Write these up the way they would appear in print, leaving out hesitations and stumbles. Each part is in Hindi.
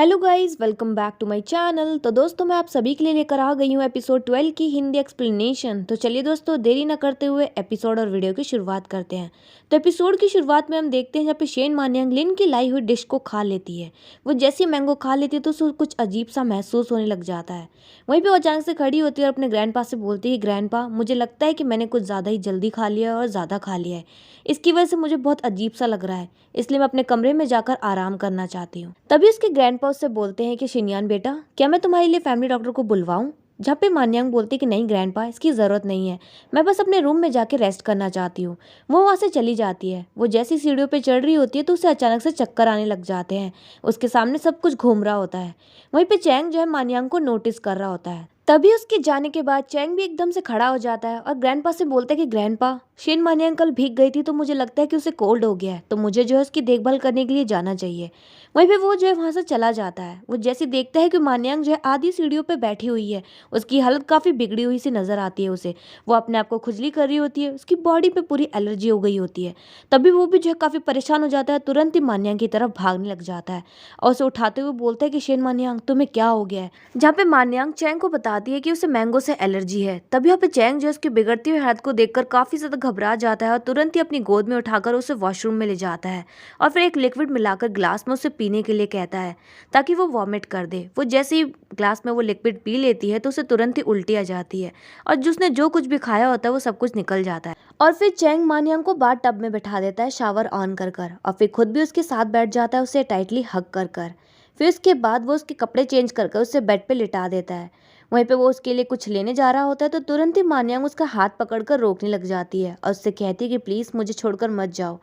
Hello guys, welcome back to my channel. तो दोस्तों, मैं आप सभी के लिए लेकर आ गई हूँ एपिसोड 12 की हिंदी एक्सप्लेनेशन। तो चलिए दोस्तों, देरी न करते हुए एपिसोड और वीडियो की शुरुआत करते हैं। तो एपिसोड की शुरुआत में हम देखते हैं जहाँ पे शेन मानियांग लिन की लाई हुई डिश को खा लेती है। वो जैसी मैंगो खा लेती है तो उसको कुछ अजीब सा महसूस होने लग जाता है। वहीं पर वो अचानक से खड़ी होती है और अपने ग्रैंडपा से बोलती है, ग्रैंडपा, मुझे लगता है कि मैंने कुछ ज़्यादा ही जल्दी खा लिया है और ज़्यादा खा लिया है। इसकी वजह से मुझे बहुत अजीब सा लग रहा है, इसलिए मैं अपने कमरे में जाकर आराम करना चाहती हूँ। तभी उसके ग्रैंडपा उससे बोलते हैं कि शिनयान बेटा, क्या मैं तुम्हारे लिए फैमिली डॉक्टर को बुलवाऊं? जहाँ पे मान्यांग बोलती है कि नहीं ग्रैंडपा, इसकी ज़रूरत नहीं है, मैं बस अपने रूम में जाके रेस्ट करना चाहती हूँ। वो वहाँ से चली जाती है। वो जैसी सीढ़ियों पे चढ़ रही होती है तो उसे अचानक से चक्कर आने लग जाते हैं। उसके सामने सब कुछ घूम रहा होता है। वहीं पे चैंग जो है मान्यांग को नोटिस कर रहा होता है। तभी उसके जाने के बाद चैंग भी एकदम से खड़ा हो जाता है और ग्रैंडपा से बोलता है कि ग्रैंडपा, शेन मानियांग कल भीग गई थी तो मुझे लगता है कि उसे कोल्ड हो गया है, तो मुझे जो है उसकी देखभाल करने के लिए जाना चाहिए। वहीं पे वो जो है वहां से चला जाता है। वो जैसे देखता है कि मान्यांग जो है आधी सीढ़ियों पे बैठी हुई है, उसकी हालत काफी बिगड़ी हुई सी नजर आती है उसे। वो अपने आप को खुजली कर रही होती है, उसकी बॉडी पे पूरी एलर्जी हो गई होती है। तभी वो भी जो है काफी परेशान हो जाता है, तुरंत ही मान्यांग की तरफ भागने लग जाता है और उसे उठाते हुए बोलता है कि शेन मान्यांग, तुम्हें क्या हो गया है? जहाँ पे मान्यांग चैंग को बताती है कि उसे मैंगो से एलर्जी है। तभी यहाँ पे चैंग जो है उसकी बिगड़ती हुई हालत को देखकर काफी ज्यादा घबरा जाता है और तुरंत ही अपनी गोद में उठाकर उसे वॉशरूम में ले जाता है और फिर एक लिक्विड मिलाकर ग्लास में उसे पीने के लिए कहता है ताकि वो वॉमिट कर दे। वो जैसे ही ग्लास में वो लिक्विड पी लेती है तो उसे तुरंत ही उल्टी आ जाती है और जिसने जो कुछ भी खाया होता है वो सब कुछ निकल जाता है। और फिर चैंग मान्यांग को बाथ टब में बैठा देता है शावर ऑन कर कर और फिर खुद भी उसके साथ बैठ जाता है, उसे टाइटली हग कर कर। फिर उसके बाद वो उसके कपड़े चेंज कर कर उसे बेड पे लिटा देता है। वहीं पे वो उसके लिए कुछ लेने जा रहा होता है तो तुरंत ही मान्यांग उसका हाथ पकड़कर रोकने लग जाती है और उससे कहती है कि प्लीज़ मुझे छोड़कर मत जाओ।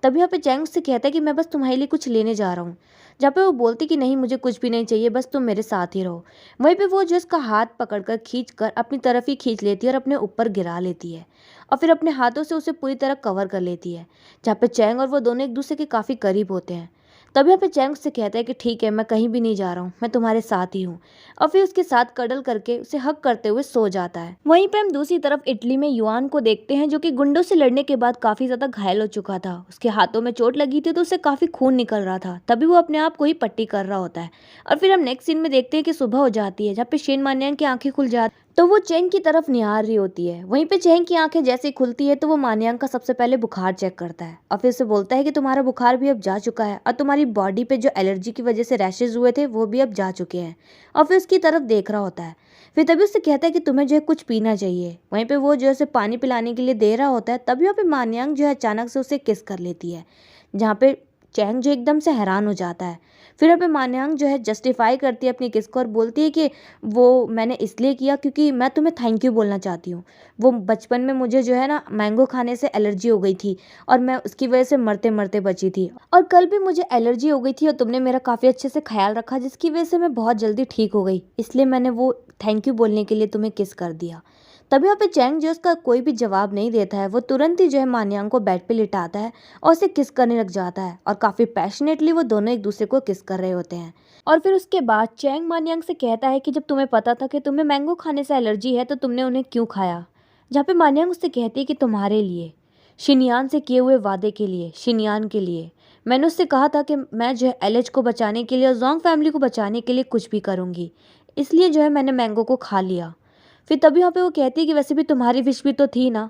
तभी यहाँ पे चैंग उससे कहता है कि मैं बस तुम्हारे लिए कुछ लेने जा रहा हूँ। जहाँ पे वो बोलती कि नहीं, मुझे कुछ भी नहीं चाहिए, बस तुम मेरे साथ ही रहो। वहीं पे वो जो उसका हाथ पकड़कर खींच कर अपनी तरफ ही खींच लेती है और अपने ऊपर गिरा लेती है और फिर अपने हाथों से उसे पूरी तरह कवर कर लेती है। जहाँ पे चैंग और वो दोनों एक दूसरे के काफ़ी करीब होते हैं। तभी यहाँ पे चैंग उससे कहता है कि ठीक है, मैं कहीं भी नहीं जा रहा हूँ, मैं तुम्हारे साथ ही हूँ। और फिर उसके साथ कडल करके उसे हक करते हुए सो जाता है। वहीं पे हम दूसरी तरफ इटली में युआन को देखते हैं जो कि गुंडों से लड़ने के बाद काफी ज्यादा घायल हो चुका था। उसके हाथों में चोट लगी थी तो उसे काफी खून निकल रहा था। तभी वो अपने आप को ही पट्टी कर रहा होता है और फिर हम नेक्स्ट सीन में देखते हैं कि सुबह हो जाती है जहाँ पे शेन मान्यांग की आंखें खुल जाती तो वो चैंग की तरफ निहार रही होती है। वहीं पे चैंग की आंखें जैसे खुलती है तो वो मान्यांग का सबसे पहले बुखार चेक करता है और फिर उसे बोलता है कि तुम्हारा बुखार भी अब जा चुका है और तुम्हारी बॉडी पे जो एलर्जी की वजह से रैशेज हुए थे वो भी अब जा चुके हैं। और फिर उसकी तरफ देख रहा होता है। फिर तभी उससे कहता है कि तुम्हें जो है कुछ पीना चाहिए। वहीं पे वो जो है उसे पानी पिलाने के लिए दे रहा होता है। तभी वहाँ पे मान्यांग जो है अचानक से उसे किस कर लेती है, जहाँ पे चैंग जो एकदम से हैरान हो जाता है। फिर यहाँ पे मान्यांग जो है जस्टिफाई करती है अपनी किस को और बोलती है कि वो मैंने इसलिए किया क्योंकि मैं तुम्हें थैंक यू बोलना चाहती हूँ। वो बचपन में मुझे जो है ना मैंगो खाने से एलर्जी हो गई थी और मैं उसकी वजह से मरते मरते बची थी और कल भी मुझे एलर्जी हो गई थी और तुमने मेरा काफ़ी अच्छे से ख्याल रखा जिसकी वजह से मैं बहुत जल्दी ठीक हो गई, इसलिए मैंने वो थैंक यू बोलने के लिए तुम्हें किस कर दिया। तभी यहाँ पे चैंग जो उसका कोई भी जवाब नहीं देता है, वो तुरंत ही जो है मान्यांग को बेड पे लिटाता है और उसे किस करने लग जाता है और काफ़ी पैशनेटली वो दोनों एक दूसरे को किस कर रहे होते हैं। और फिर उसके बाद चैंग मान्यांग से कहता है कि जब तुम्हें पता था कि तुम्हें मैंगो खाने से एलर्जी है तो तुमने उन्हें क्यों खाया? जहाँ पे मान्यांग उससे कहती है कि तुम्हारे लिए, शिनयान से किए हुए वादे के लिए, शिनयान के लिए। मैंने उससे कहा था कि मैं जो है एलएच को बचाने के लिए और जोंग फैमिली को बचाने के लिए कुछ भी करूँगी, इसलिए जो है मैंने मैंगो को खा लिया। फिर तभी यहाँ पे वो कहती है कि वैसे भी तुम्हारी विश भी तो थी ना।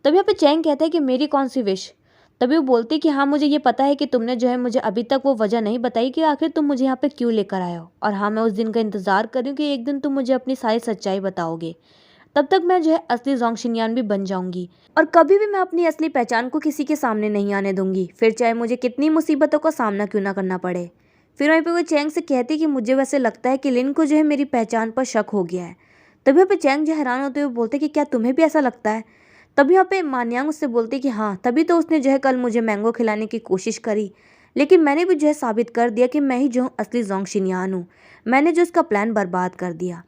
तभी यहाँ पे चैंग कहता है कि मेरी कौन सी विश? तभी वो बोलती है कि हाँ, मुझे ये पता है कि तुमने जो है मुझे अभी तक वो वजह नहीं बताई कि आखिर तुम मुझे यहाँ पे क्यों लेकर आए हो, और हाँ, मैं उस दिन का इंतजार कर रही हूँ कि एक दिन तुम मुझे अपनी सारी सच्चाई बताओगे। तब तक मैं जो है असली जोंग शिनयान भी बन जाऊंगी और कभी भी मैं अपनी असली पहचान को किसी के सामने नहीं आने दूंगी, फिर चाहे मुझे कितनी मुसीबतों का सामना क्यों ना करना पड़े। फिर वहीं पे वो चैंग से कहती कि मुझे वैसे लगता है कि लिन को जो है मेरी पहचान पर शक हो गया है। तभी यहाँ पे चैंग जो हैरान होते हुए बोलते कि क्या तुम्हें भी ऐसा लगता है? तभी यहाँ पे मान्यांग उससे बोलती कि हाँ, तभी तो उसने जो है कल मुझे मैंगो खिलाने की कोशिश करी, लेकिन मैंने भी जो है साबित कर दिया कि मैं ही जो हूँ असली जोंग शिनयान हूँ। मैंने जो इसका प्लान बर्बाद कर दिया।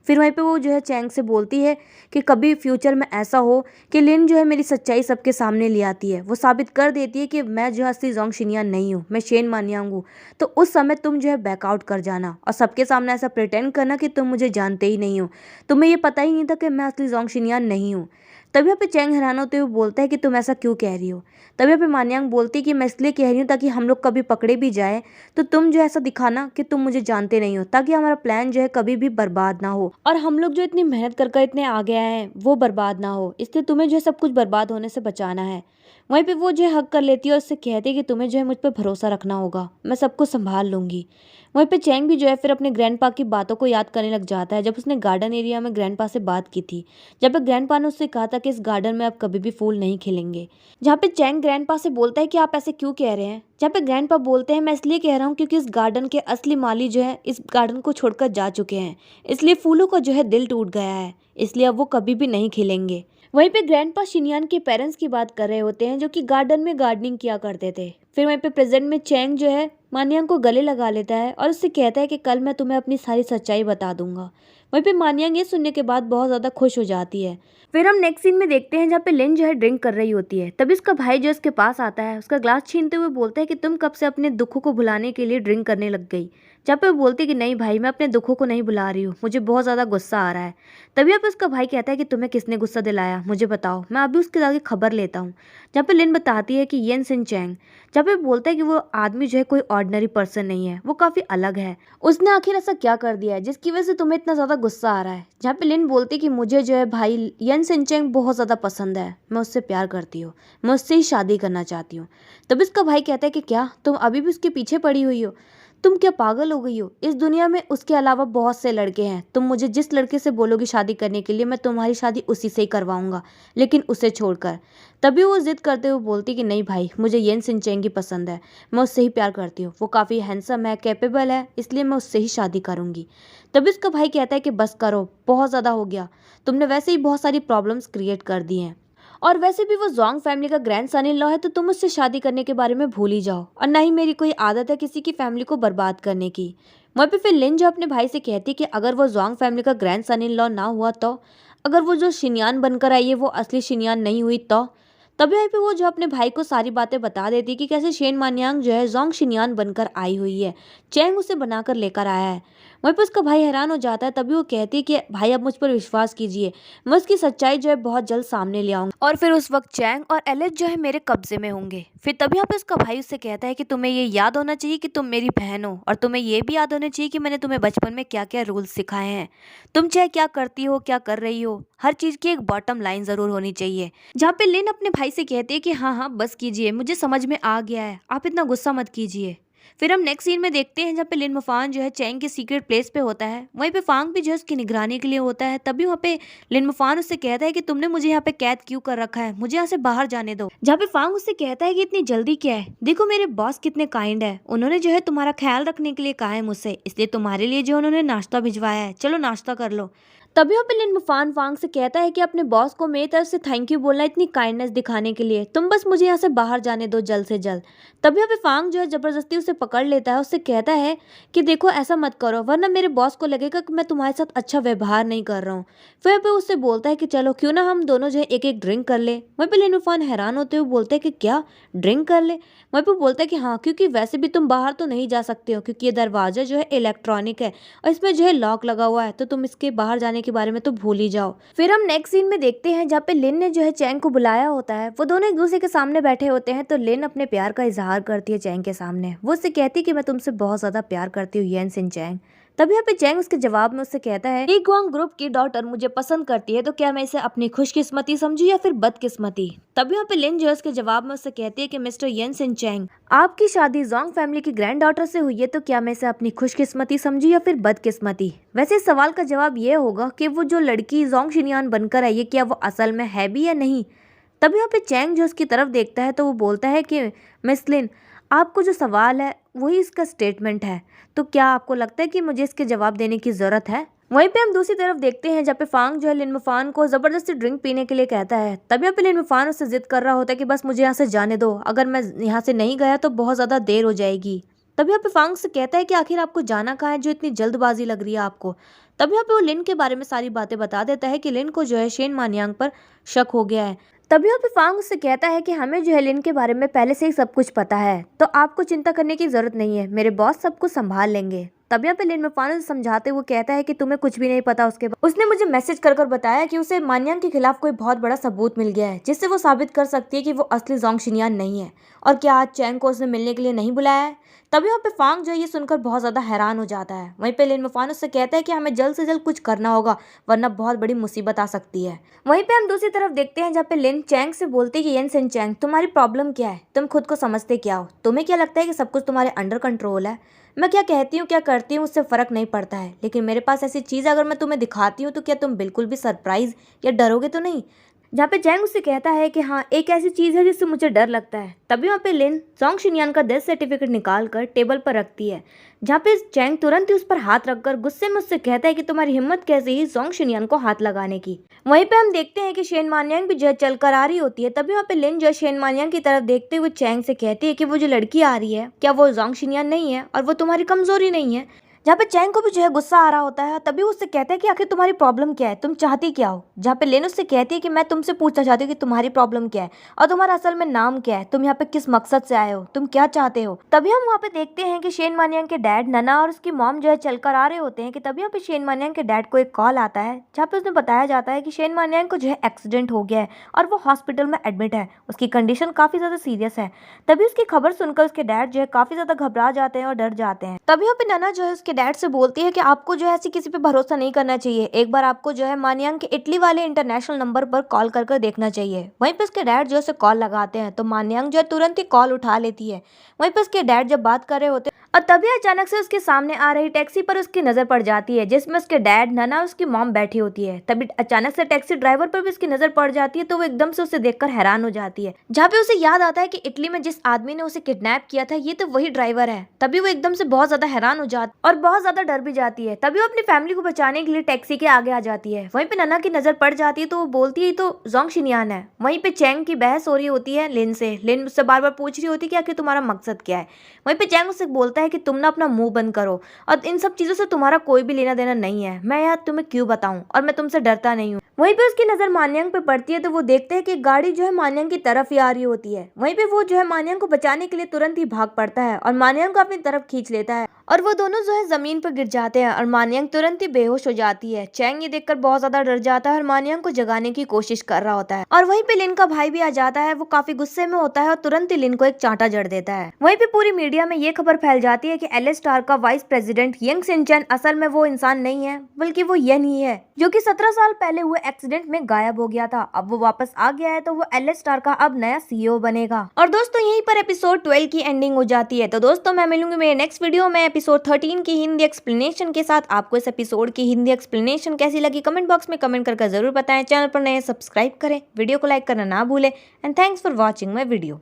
फिर वहीं पे वो जो है चैंग से बोलती है कि कभी फ्यूचर में ऐसा हो कि लिन जो है मेरी सच्चाई सबके सामने ले आती है, वो साबित कर देती है कि मैं जो है असली जोंग शिनयान नहीं हूँ, मैं शेन मान्यांग हूँ, तो उस समय तुम जो है बैकआउट कर जाना और सबके सामने ऐसा प्रिटेंड करना कि तुम मुझे जानते ही नहीं हो, तुम्हें ये पता ही नहीं था कि मैं असली जोंग शिनयान नहीं हूँ। तभी यहाँ पे चैंग हैरान होते हुए बोलता है कि तुम ऐसा क्यों कह रही हो। तभी यहाँ पे मान्यांग बोलती है कि मैं इसलिए कह रही हूँ ताकि हम लोग कभी पकड़े भी जाए तो तुम जो ऐसा दिखाना कि तुम मुझे जानते नहीं हो, ताकि हमारा प्लान जो है कभी भी बर्बाद ना हो और हम लोग जो इतनी मेहनत कर इतने आगे आए हैं वो बर्बाद ना हो। इसलिए तुम्हें जो है सब कुछ बर्बाद होने से बचाना है। वहीं पे वो जो है हक कर लेती है और उससे कहती है कि तुम्हें जो है मुझ पर भरोसा रखना होगा, मैं सब कुछ संभाल लूंगी। वहीं पे चैंग भी जो है फिर अपने ग्रैंडपा की बातों को याद करने लग जाता है, जब उसने गार्डन एरिया में ग्रैंडपा से बात की थी, जब पे ग्रैंडपा ने उससे कहा था कि इस गार्डन में अब कभी भी फूल नहीं खिलेंगे। जहाँ पे चैंग ग्रैंडपा से बोलता है कि आप ऐसे क्यों कह रहे हैं, जहाँ पे ग्रैंडपा बोलते हैं मैं इसलिए कह रहा हूँ क्योंकि इस गार्डन के असली माली जो है इस गार्डन को छोड़कर जा चुके हैं, इसलिए फूलों का जो है दिल टूट गया है, इसलिए अब वो कभी भी नहीं खिलेंगे। वहीं पे ग्रैंडपा शिनयान के पेरेंट्स की बात कर रहे होते हैं जो कि गार्डन में गार्डनिंग किया करते थे। फिर वहीं पे प्रेजेंट में चैंग जो है मान्यांग को गले लगा लेता है और उससे कहता है कि कल मैं तुम्हें अपनी सारी सच्चाई बता दूंगा। वहीं पे मान्यांग ये सुनने के बाद बहुत ज़्यादा खुश हो जाती है। फिर हम नेक्स्ट सीन में देखते हैं जहाँ पे लिन जो है ड्रिंक कर रही होती है, तभी उसका भाई जो उसके पास आता है, उसका ग्लास छीनते हुए बोलता है कि तुम कब से अपने दुखों को भुलाने के लिए ड्रिंक करने लग गई। जहाँ पे वो बोलती है कि नहीं भाई, मैं अपने दुखों को नहीं भुला रही हूँ, मुझे बहुत ज़्यादा गुस्सा आ रहा है। तभी यहाँ पे उसका भाई कहता है कि तुम्हें किसने गुस्सा दिलाया, मुझे बताओ, मैं अभी उसके आगे खबर लेता हूँ। जहाँ पे लिन बताती है कि येन सिन चैंग, जहाँ पे बोलता है कि वो आदमी जो है कोई ऑर्डिनरी पर्सन नहीं है, वो काफ़ी अलग है, उसने आखिर ऐसा क्या कर दिया है जिसकी वजह से तुम्हें इतना ज़्यादा गुस्सा आ रहा है। जहाँ पे लिन बोलती है कि मुझे जो है भाई येन सिन चैंग बहुत ज़्यादा पसंद है, मैं उससे प्यार करती हूँ, मैं उससे ही शादी करना चाहती हूँ। तभी उसका भाई कहता है कि क्या तुम अभी भी उसके पीछे पड़ी हुई हो, तुम क्या पागल हो गई हो, इस दुनिया में उसके अलावा बहुत से लड़के हैं, तुम मुझे जिस लड़के से बोलोगी शादी करने के लिए मैं तुम्हारी शादी उसी से ही करवाऊंगा, लेकिन उसे छोड़कर। तभी वो जिद करते हुए बोलती कि नहीं भाई, मुझे येन सिन चैंग की पसंद है, मैं उससे ही प्यार करती हूँ, वो काफ़ी हैंडसम है, कैपेबल है, इसलिए मैं उससे ही शादी करूँगी। तभी उसका भाई कहता है कि बस करो, बहुत ज़्यादा हो गया, तुमने वैसे ही बहुत सारी प्रॉब्लम्स क्रिएट कर दी हैं, और वैसे भी वो जोंग फैमिली का ग्रैंड सन इन लॉ है, तो तुम उससे शादी करने के बारे में भूल ही जाओ, और ना ही मेरी कोई आदत है किसी की फैमिली को बर्बाद करने की। वहीं पे फिर लिन जो अपने भाई से कहती है कि अगर वो जोंग फैमिली का ग्रैंड सन इन लॉ ना हुआ तो, अगर वो जो शिनयान बनकर आई है वो असली शिनयान नहीं हुई तो। तभी वहीं पे वो जो अपने भाई को सारी बातें बता देती कि कैसे शेन मान्यांग जो है जोंग शिनयान बनकर आई हुई है, चैंग उसे बनाकर लेकर आया है। वहीं पर उसका भाई हैरान हो जाता है। तभी वो कहती है कि भाई अब मुझ पर विश्वास कीजिए, मैं उसकी सच्चाई जो है बहुत जल्द सामने ले आऊंगी, और फिर उस वक्त चैंग और एलिस जो है मेरे कब्जे में होंगे। फिर तभी यहाँ पे उसका भाई उससे कहता है कि तुम्हें ये याद होना चाहिए कि तुम मेरी बहन हो, और तुम्हें ये भी याद होना चाहिए कि मैंने तुम्हें बचपन में क्या क्या रूल्स सिखाए हैं। तुम चाहे क्या करती हो, क्या कर रही हो, हर चीज़ की एक बॉटम लाइन ज़रूर होनी चाहिए। जहाँ पे लिन अपने भाई से कहती है कि हाँ हाँ बस कीजिए, मुझे समझ में आ गया है, आप इतना गुस्सा मत कीजिए। फिर हम नेक्स्ट सीन में देखते हैं जहाँ पे लिन मुफान जो है चैंग के सीक्रेट प्लेस पे होता है, वहीं पे फांग भी जो है उसकी निगरानी के लिए होता है। तभी वहाँ पे लिन मुफान उससे कहता है कि तुमने मुझे यहाँ पे कैद क्यों कर रखा है, मुझे यहाँ से बाहर जाने दो। जहाँ पे फांग उससे कहता है कि इतनी जल्दी क्या है, देखो मेरे बॉस कितने काइंड है, उन्होंने जो है तुम्हारा ख्याल रखने के लिए कहा है मुझसे, इसलिए तुम्हारे लिए जो उन्होंने नाश्ता भिजवाया है, चलो नाश्ता कर लो। तभी वहाँ पे लिन मुफान फांग से कहता है कि अपने बॉस को मेरी तरफ से थैंक यू बोलना, इतनी काइंडनेस दिखाने के लिए, तुम बस मुझे यहाँ से बाहर जाने दो जल्द से जल्द। तभी वहाँ पे फांग जो है जबरदस्ती उसे पकड़ लेता है, उससे कहता है कि देखो ऐसा मत करो वरना मेरे बॉस को लगेगा कि मैं तुम्हारे साथ अच्छा व्यवहार नहीं कर रहा हूँ। फिर पे उससे बोलता है कि चलो क्यों ना हम दोनों जो है एक एक ड्रिंक कर ले। वहीं पे लिन मुफान हैरान होते हुए बोलते हैं कि क्या ड्रिंक कर ले। वहीं पे बोलता है कि हाँ, क्योंकि वैसे भी तुम बाहर तो नहीं जा सकते हो, क्योंकि ये दरवाजा जो है इलेक्ट्रॉनिक है और इसमें जो है लॉक लगा हुआ है, तो तुम इसके बाहर जाने के बारे में तो भूल ही जाओ। फिर हम नेक्स्ट सीन में देखते हैं जहाँ पे लिन ने जो है चैंग को बुलाया होता है, वो दोनों एक दूसरे के सामने बैठे होते हैं। तो लिन अपने प्यार का इजहार करती है चैंग के सामने, वो उससे कहती है कि मैं तुमसे बहुत ज्यादा प्यार करती हूँ येन सिन चैंग। तभी यहाँ पे चैंग उसके जवाब में उससे कहता है ली ग्वांग ग्रुप की डॉटर मुझे पसंद करती है, तो क्या मैं इसे अपनी खुशकिस्मती समझू या फिर बदकिस्मती। तभी यहाँ पे लिन जो है उसके जवाब में उससे कहती है कि मिस्टर येन सिन चैंग, आपकी शादी जोंग फैमिली की ग्रैंड डॉटर से हुई है, तो क्या मैं इसे अपनी खुशकिस्मती समझू या फिर बदकिस्मती। वैसे इस सवाल का जवाब ये होगा कि वो जो लड़की जोंग शिनयान बनकर आई है, क्या वो असल में है भी या नहीं। तभी यहाँ पे चैंग जो उसकी तरफ देखता है तो वो बोलता है कि मिस लिन, आपको जो सवाल है वही इसका स्टेटमेंट है, तो क्या आपको लगता है कि मुझे इसके जवाब देने की ज़रूरत है। वहीं पे हम दूसरी तरफ देखते हैं जहाँ पे फांग जो है लिन मुफान को ज़बरदस्ती ड्रिंक पीने के लिए कहता है। तभी यहाँ पे लिन मुफान उससे जिद कर रहा होता है कि बस मुझे यहाँ से जाने दो, अगर मैं यहाँ से नहीं गया तो बहुत ज़्यादा देर हो जाएगी। तभी यहाँ पे फांग से कहता है कि आखिर आपको जाना कहाँ है, जो इतनी जल्दबाजी लग रही है आपको। तभी यहाँ पे वो लिन के बारे में सारी बातें बता देता है कि लिन को जो है शेन मान्यांग पर शक हो गया है। तभी यहाँ पे फांग उससे कहता है कि हमें जो है लिन के बारे में पहले से ही सब कुछ पता है, तो आपको चिंता करने की जरूरत नहीं है, मेरे बॉस सब कुछ संभाल लेंगे। तब यहाँ पे लिन मुफानो से समझाते हुए कहता है कि तुम्हें कुछ भी नहीं पता उसके बाद। उसने मुझे मैसेज कर बताया कि उसे मानयांग के खिलाफ कोई बहुत बड़ा सबूत मिल गया है जिससे वो साबित कर सकती है कि वो असली जोंग शिनयान नहीं है और क्या आज चैंग को उसने मिलने के लिए नहीं बुलाया है। तभी वहाँ पे फांग जो है ये सुनकर बहुत ज्यादा हैरान हो जाता है। वहीं पे लिन मुफानो से कहता है कि हमें जल्द से जल्द कुछ करना होगा वरना बहुत बड़ी मुसीबत आ सकती है। वहीं पे हम दूसरी तरफ देखते हैं जहाँ पे लिन चैंग से बोलती है कि येन सिन चैंग तुम्हारी प्रॉब्लम क्या है, तुम खुद को समझते क्या हो, तुम्हें क्या लगता है कि सब कुछ तुम्हारे अंडर कंट्रोल है। मैं क्या कहती हूँ क्या करती हूँ उससे फर्क नहीं पड़ता है, लेकिन मेरे पास ऐसी चीज़ अगर मैं तुम्हें दिखाती हूँ तो क्या तुम बिल्कुल भी सरप्राइज या डरोगे तो नहीं। जहाँ पे जैंग उससे कहता है कि हाँ एक ऐसी चीज़ है जिससे मुझे डर लगता है। तभी वहाँ पे लिन जोंग शिनयान का डेथ सर्टिफिकेट निकाल कर टेबल पर रखती है, जहाँ पे जैंग तुरंत ही उस पर हाथ रखकर गुस्से में उससे कहता है कि तुम्हारी हिम्मत कैसे ही जोंग शिनयान को हाथ लगाने की। वहीं पे हम देखते हैं कि शेन मानयांग भी जो है चल कर आ रही होती है। तभी वहाँ पे लिन जो है शेन मानयांग की तरफ देखते हुए चैंग से कहती है कि वो जो लड़की आ रही है क्या वो जोंग शिनयान नहीं है और वो तुम्हारी कमजोरी नहीं है। जहाँ पे चैंग को भी जो है गुस्सा आ रहा होता है। तभी उससे कहता है कि आखिर तुम्हारी प्रॉब्लम क्या है, तुम चाहती क्या हो। जहाँ पे लेन उससे कहती है कि मैं तुमसे पूछना चाहती हूँ कि तुम्हारी प्रॉब्लम क्या है और तुम्हारा असल में नाम क्या है, तुम यहाँ पे किस मकसद से आए हो, तुम क्या चाहते हो। तभी हम वहाँ पे देखते हैं कि शेन मानयांग के डैड नना और उसकी मॉम जो है चलकर आ रहे होते हैं कि तभी यहाँ पे शेन मानयांग के डैड को एक कॉल आता है जहाँ पे उसने बताया जाता है कि शेन मानयांग को जो है एक्सीडेंट हो गया है और वो हॉस्पिटल में एडमिट है, उसकी कंडीशन काफी ज्यादा सीरियस है। तभी उसकी खबर सुनकर उसके डैड जो है काफी ज्यादा घबरा जाते हैं और डर जाते हैं। तभी यहाँ पे नना जो है उसके डैड से बोलती है कि आपको जो है ऐसी किसी पे भरोसा नहीं करना चाहिए, एक बार आपको जो है मानयांग के इटली वाले इंटरनेशनल नंबर पर कॉल कर देखना चाहिए। वहीं पे उसके डैड जो है उसे कॉल लगाते हैं तो मानयांग जो है तुरंत ही कॉल उठा लेती है। वहीं पे उसके डैड जब बात कर रहे होते और तभी अचानक से उसके सामने आ रही टैक्सी पर उसकी नजर पड़ जाती है जिसमें उसके डैड नना और उसकी मॉम बैठी होती है। तभी अचानक से टैक्सी ड्राइवर पर भी उसकी नजर पड़ जाती है तो वो एकदम से उसे देखकर हैरान हो जाती है, जहाँ पे उसे याद आता है कि इटली में जिस आदमी ने उसे किडनैप किया था ये तो वही ड्राइवर है। तभी वो एकदम से बहुत ज्यादा हैरान हो जाती और बहुत ज्यादा डर भी जाती है। तभी वो अपनी फैमिली को बचाने के लिए टैक्सी के आगे आ जाती है। वहीं पे नना की नजर पड़ जाती है तो वो बोलती है तो जोंग शिनयान है। वहीं पे चैंग की बहस हो रही होती है लिन से। लिन उससे बार बार पूछ रही होती है कि आखिर तुम्हारा मकसद क्या है। वहीं पे चैंग उससे बोलता है कि तुम ना अपना मुंह बंद करो और इन सब चीजों से तुम्हारा कोई भी लेना देना नहीं है, मैं यार तुम्हें क्यों बताऊं और मैं तुमसे डरता नहीं हूँ। वहीं पे उसकी नजर मानयांग पे पड़ती है तो वो देखते हैं कि गाड़ी जो है मानयांग की तरफ ही आ रही होती है। वहीं पे वो जो है मानयांग को बचाने के लिए तुरंत ही भाग पड़ता है और मानयांग को अपनी तरफ खींच लेता है और वो दोनों जो है जमीन पर गिर जाते हैं और मानयांग तुरंत ही बेहोश हो जाती है। चैंग ये देखकर बहुत ज्यादा डर जाता है और मानयांग को जगाने की कोशिश कर रहा होता है और वहीं पे लिन का भाई भी आ जाता है। वो काफी गुस्से में होता है और तुरंत ही लिन को एक चांटा जड़ देता है। वहीं पे पूरी मीडिया में ये खबर फैल जाती है कि एलए स्टार का वाइस प्रेसिडेंट यंग सिनचैन असल में वो इंसान नहीं है बल्कि वो येन ही है जो कि 17 साल पहले हुए एक्सीडेंट में गायब हो गया था। अब वो वापस आ गया है तो वो एलए स्टार का अब नया सीईओ बनेगा। और दोस्तों यहीं पर एपिसोड 12 की एंडिंग हो जाती है। तो दोस्तों मैं मिलूंगी मेरे नेक्स्ट वीडियो में एपिसोड 13 की हिंदी एक्सप्लेनेशन के साथ। आपको इस एपिसोड की हिंदी एक्सप्लेनेशन कैसी लगी कमेंट बॉक्स में कमेंट करके जरूर बताएं। चैनल पर नए सब्सक्राइब करें, वीडियो को लाइक करना ना भूलें and thanks for watching my video.